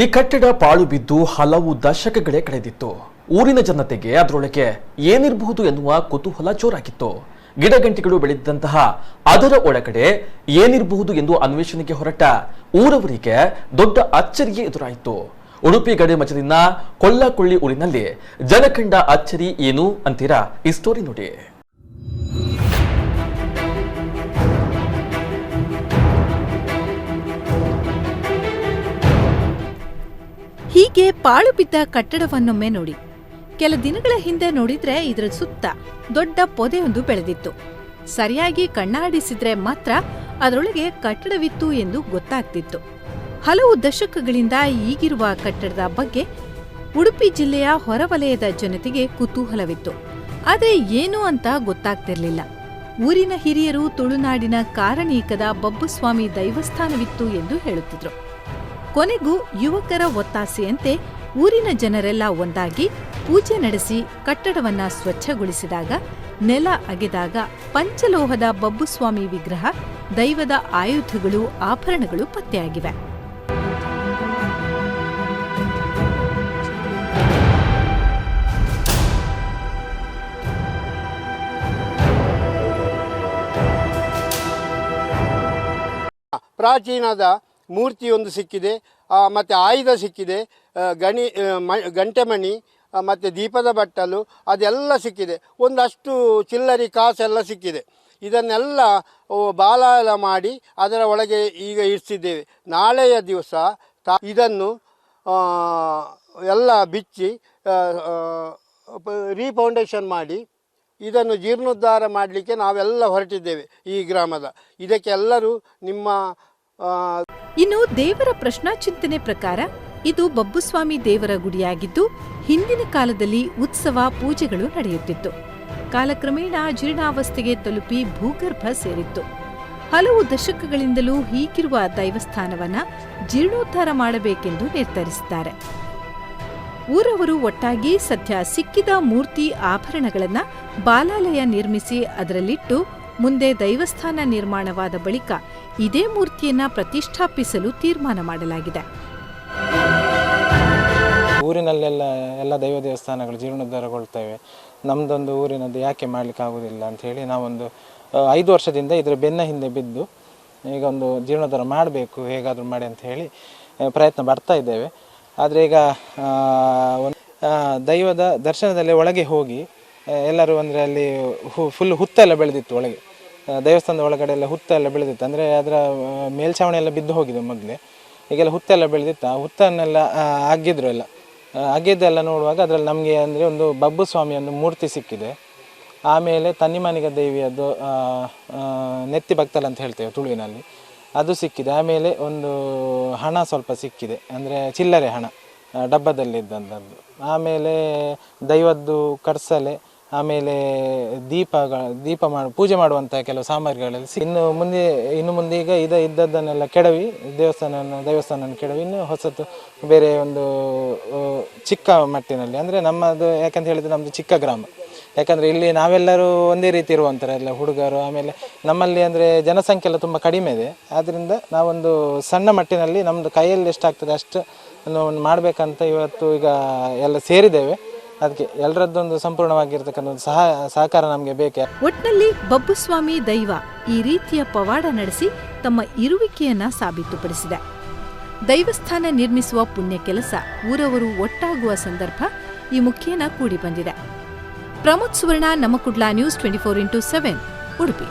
ಈ ಕಟ್ಟಡ ಪಾಳು ಬಿದ್ದು ಹಲವು ದಶಕಗಳೇ ಕಳೆದಿತ್ತು. ಊರಿನ ಜನತೆಗೆ ಅದರೊಳಗೆ ಏನಿರಬಹುದು ಎನ್ನುವ ಕುತೂಹಲ ಜೋರಾಗಿತ್ತು. ಗಿಡಗಂಟಿಗಳು ಬೆಳೆದಂತಹ ಅದರ ಒಳಗಡೆ ಏನಿರಬಹುದು ಎಂದು ಅನ್ವೇಷಣೆಗೆ ಹೊರಟ ಊರವರಿಗೆ ದೊಡ್ಡ ಅಚ್ಚರಿಗೆ ಎದುರಾಯಿತು. ಉಡುಪಿ ಗಡಿ ಮಜಲಿನ ಕೊಲ್ಲಕೊಳ್ಳಿ ಊರಿನಲ್ಲಿ ಜನಕಂಡ ಅಚ್ಚರಿ ಏನು ಅಂತೀರಾ? ಈ ಸ್ಟೋರಿ ನೋಡಿ. ಹೀಗೆ ಪಾಳು ಬಿದ್ದ ಕಟ್ಟಡವನ್ನೊಮ್ಮೆ ನೋಡಿ. ಕೆಲ ದಿನಗಳ ಹಿಂದೆ ನೋಡಿದ್ರೆ ಇದರ ಸುತ್ತ ದೊಡ್ಡ ಪೊದೆಯೊಂದು ಬೆಳೆದಿತ್ತು. ಸರಿಯಾಗಿ ಕಣ್ಣಾಡಿಸಿದ್ರೆ ಮಾತ್ರ ಅದರೊಳಗೆ ಕಟ್ಟಡವಿತ್ತು ಎಂದು ಗೊತ್ತಾಗ್ತಿತ್ತು. ಹಲವು ದಶಕಗಳಿಂದ ಈಗಿರುವ ಕಟ್ಟಡದ ಬಗ್ಗೆ ಉಡುಪಿ ಜಿಲ್ಲೆಯ ಹೊರವಲಯದ ಜನತೆಗೆ ಕುತೂಹಲವಿತ್ತು. ಆದರೆ ಏನು ಅಂತ ಗೊತ್ತಾಗ್ತಿರ್ಲಿಲ್ಲ. ಊರಿನ ಹಿರಿಯರು ತುಳುನಾಡಿನ ಕಾರಣೀಕದ ಬಬ್ಬುಸ್ವಾಮಿ ದೈವಸ್ಥಾನವಿತ್ತು ಎಂದು ಹೇಳುತ್ತಿದ್ರು. ಕೊನೆಗೂ ಯುವಕರ ಒತ್ತಾಸೆಯಂತೆ ಊರಿನ ಜನರೆಲ್ಲ ಒಂದಾಗಿ ಪೂಜೆ ನಡೆಸಿ ಕಟ್ಟಡವನ್ನ ಸ್ವಚ್ಛಗೊಳಿಸಿದಾಗ ನೆಲ ಅಗೆದಾಗ ಪಂಚಲೋಹದ ಬಬ್ಬುಸ್ವಾಮಿ ವಿಗ್ರಹ, ದೈವದ ಆಯುಧಗಳು, ಆಭರಣಗಳು ಪತ್ತೆಯಾಗಿವೆ. ಪ್ರಾಚೀನದ ಮೂರ್ತಿಯೊಂದು ಸಿಕ್ಕಿದೆ, ಮತ್ತು ಆಯುಧ ಸಿಕ್ಕಿದೆ, ಗಂಟೆಮಣಿ ಮತ್ತು ದೀಪದ ಬಟ್ಟಲು ಅದೆಲ್ಲ ಸಿಕ್ಕಿದೆ. ಒಂದಷ್ಟು ಚಿಲ್ಲರಿ ಕಾಸೆಲ್ಲ ಸಿಕ್ಕಿದೆ. ಇದನ್ನೆಲ್ಲ ಬಾಲಾಲ ಮಾಡಿ ಅದರ ಒಳಗೆ ಈಗ ಇರಿಸಿದ್ದೇವೆ. ನಾಳೆಯ ದಿವಸ ಇದನ್ನು ಎಲ್ಲ ಬಿಚ್ಚಿ ರೀಫೌಂಡೇಶನ್ ಮಾಡಿ ಇದನ್ನು ಜೀರ್ಣೋದ್ಧಾರ ಮಾಡಲಿಕ್ಕೆ ನಾವೆಲ್ಲ ಹೊರಟಿದ್ದೇವೆ ಈ ಗ್ರಾಮದ. ಇದಕ್ಕೆ ಎಲ್ಲರೂ ನಿಮ್ಮ ಇನ್ನು ದೇವರ ಪ್ರಶ್ನಾಚಿಂತನೆ ಪ್ರಕಾರ ಇದು ಬಬ್ಬುಸ್ವಾಮಿ ದೇವರ ಗುಡಿಯಾಗಿದ್ದು ಹಿಂದಿನ ಕಾಲದಲ್ಲಿ ಉತ್ಸವ ಪೂಜೆಗಳು ನಡೆಯುತ್ತಿತ್ತು. ಕಾಲಕ್ರಮೇಣ ಜೀರ್ಣಾವಸ್ಥೆಗೆ ತಲುಪಿ ಭೂಗರ್ಭ ಸೇರಿತ್ತು. ಹಲವು ದಶಕಗಳಿಂದಲೂ ಹೀಗಿರುವ ದೈವಸ್ಥಾನವನ್ನ ಜೀರ್ಣೋದ್ಧಾರ ಮಾಡಬೇಕೆಂದು ನಿರ್ಧರಿಸಿದ್ದಾರೆ. ಊರವರು ಒಟ್ಟಾಗಿ ಸದ್ಯ ಸಿಕ್ಕಿದ ಮೂರ್ತಿ ಆಭರಣಗಳನ್ನ ಬಾಲಾಲಯ ನಿರ್ಮಿಸಿ ಅದರಲ್ಲಿಟ್ಟು ಮುಂದೆ ದೈವಸ್ಥಾನ ನಿರ್ಮಾಣವಾದ ಬಳಿಕ ಇದೇ ಮೂರ್ತಿಯನ್ನ ಪ್ರತಿಷ್ಠಾಪಿಸಲು ತೀರ್ಮಾನ ಮಾಡಲಾಗಿದೆ. ಊರಿನಲ್ಲೆಲ್ಲ ಎಲ್ಲ ದೈವ ದೇವಸ್ಥಾನಗಳು ಜೀರ್ಣೋದ್ಧಾರಗೊಳ್ತವೆ, ನಮ್ದೊಂದು ಊರಿನದ್ದು ಯಾಕೆ ಮಾಡ್ಲಿಕ್ಕೆ ಆಗುದಿಲ್ಲ ಅಂತ ಹೇಳಿ ನಾವೊಂದು 5 ವರ್ಷದಿಂದ ಇದರ ಬೆನ್ನ ಹಿಂದೆ ಬಿದ್ದು ಈಗ ಒಂದು ಜೀರ್ಣೋದ್ಧಾರ ಮಾಡಬೇಕು, ಹೇಗಾದರೂ ಮಾಡಿ ಅಂತ ಹೇಳಿ ಪ್ರಯತ್ನ ಪಡ್ತಾ ಇದ್ದೇವೆ. ಆದರೆ ಈಗ ದೈವದ ದರ್ಶನದಲ್ಲಿ ಒಳಗೆ ಹೋಗಿ ಎಲ್ಲರೂ ಅಂದರೆ ಅಲ್ಲಿ ಫುಲ್ ಹುತ್ತೆಲ್ಲ ಬೆಳೆದಿತ್ತು. ಒಳಗೆ ದೇವಸ್ಥಾನದ ಒಳಗಡೆ ಎಲ್ಲ ಹುತ್ತೆಲ್ಲ ಬೆಳೆದಿತ್ತು. ಅಂದರೆ ಅದರ ಮೇಲ್ಛಾವಣಿ ಎಲ್ಲ ಬಿದ್ದು ಹೋಗಿದೆ ಮೊದಲೇ. ಈಗೆಲ್ಲ ಹುತ್ತೆಲ್ಲ ಬೆಳೆದಿತ್ತು. ಆ ಹುತ್ತನ್ನೆಲ್ಲ ಅಗ್ಗಿದ್ರು. ಎಲ್ಲ ಅಗ್ಗಿದ್ದೆಲ್ಲ ನೋಡುವಾಗ ಅದರಲ್ಲಿ ನಮಗೆ ಅಂದರೆ ಒಂದು ಬಬ್ಬುಸ್ವಾಮಿ ಒಂದು ಮೂರ್ತಿ ಸಿಕ್ಕಿದೆ. ಆಮೇಲೆ ತನ್ನಿಮನಿಗ ದೇವಿಯದ್ದು ನೆತ್ತಿ ಭಕ್ತಲ್ ಅಂತ ಹೇಳ್ತೇವೆ ತುಳುವಿನಲ್ಲಿ, ಅದು ಸಿಕ್ಕಿದೆ. ಆಮೇಲೆ ಒಂದು ಹಣ ಸ್ವಲ್ಪ ಸಿಕ್ಕಿದೆ, ಅಂದರೆ ಚಿಲ್ಲರೆ ಹಣ ಡಬ್ಬದಲ್ಲಿದ್ದಂಥದ್ದು. ಆಮೇಲೆ ದೈವದ್ದು ಕಡ್ಸಲೆ, ಆಮೇಲೆ ದೀಪ ಪೂಜೆ ಮಾಡುವಂಥ ಕೆಲವು ಸಾಮಗ್ರಿಗಳಲ್ಲಿ ಇನ್ನು ಮುಂದೆ ಈಗ ಇದ್ದದ್ದನ್ನೆಲ್ಲ ಕೆಡವಿ ದೇವಸ್ಥಾನ ಕೆಡವಿ ಇನ್ನು ಹೊಸತು ಬೇರೆ ಒಂದು ಚಿಕ್ಕ ಮಟ್ಟಿನಲ್ಲಿ, ಅಂದರೆ ನಮ್ಮದು ಯಾಕಂತ ಹೇಳಿದರೆ ನಮ್ಮದು ಚಿಕ್ಕ ಗ್ರಾಮ. ಯಾಕಂದರೆ ಇಲ್ಲಿ ನಾವೆಲ್ಲರೂ ಒಂದೇ ರೀತಿ ಇರುವಂಥರ ಎಲ್ಲ ಹುಡುಗರು. ಆಮೇಲೆ ನಮ್ಮಲ್ಲಿ ಅಂದರೆ ಜನಸಂಖ್ಯೆ ಎಲ್ಲ ತುಂಬ ಕಡಿಮೆ ಇದೆ. ಆದ್ದರಿಂದ ನಾವೊಂದು ಸಣ್ಣ ಮಟ್ಟಿನಲ್ಲಿ ನಮ್ಮದು ಕೈಯಲ್ಲಿ ಎಷ್ಟಾಗ್ತದೆ ಅಷ್ಟು ಮಾಡಬೇಕಂತ ಇವತ್ತು ಈಗ ಎಲ್ಲ ಸೇರಿದ್ದೇವೆ. ಅದಕ್ಕೆ ಎಲ್ಲರದ್ದೊಂದು ಸಂಪೂರ್ಣವಾಗಿರ್ತಕ್ಕಂಥ ಒಂದು ಸಹಕಾರ ನಮಗೆ ಬೇಕೆ. ಒಟ್ನಲ್ಲಿ ಬಬ್ಬುಸ್ವಾಮಿ ದೈವ ಈ ರೀತಿಯ ಪವಾಡ ನಡೆಸಿ ತಮ್ಮ ಇರುವಿಕೆಯನ್ನ ಸಾಬೀತುಪಡಿಸಿದೆ. ದೈವಸ್ಥಾನ ನಿರ್ಮಿಸುವ ಪುಣ್ಯ ಕೆಲಸ ಊರವರು ಒಟ್ಟಾಗುವ ಸಂದರ್ಭ ಈ ಮುಖೇನ ಕೂಡಿ ಬಂದಿದೆ. ಪ್ರಮೋದ್ ಸುವರ್ಣ, ನಮ್ಮ ಕುಡ್ಲಾ ನ್ಯೂಸ್ 24x7 ಉಡುಪಿ.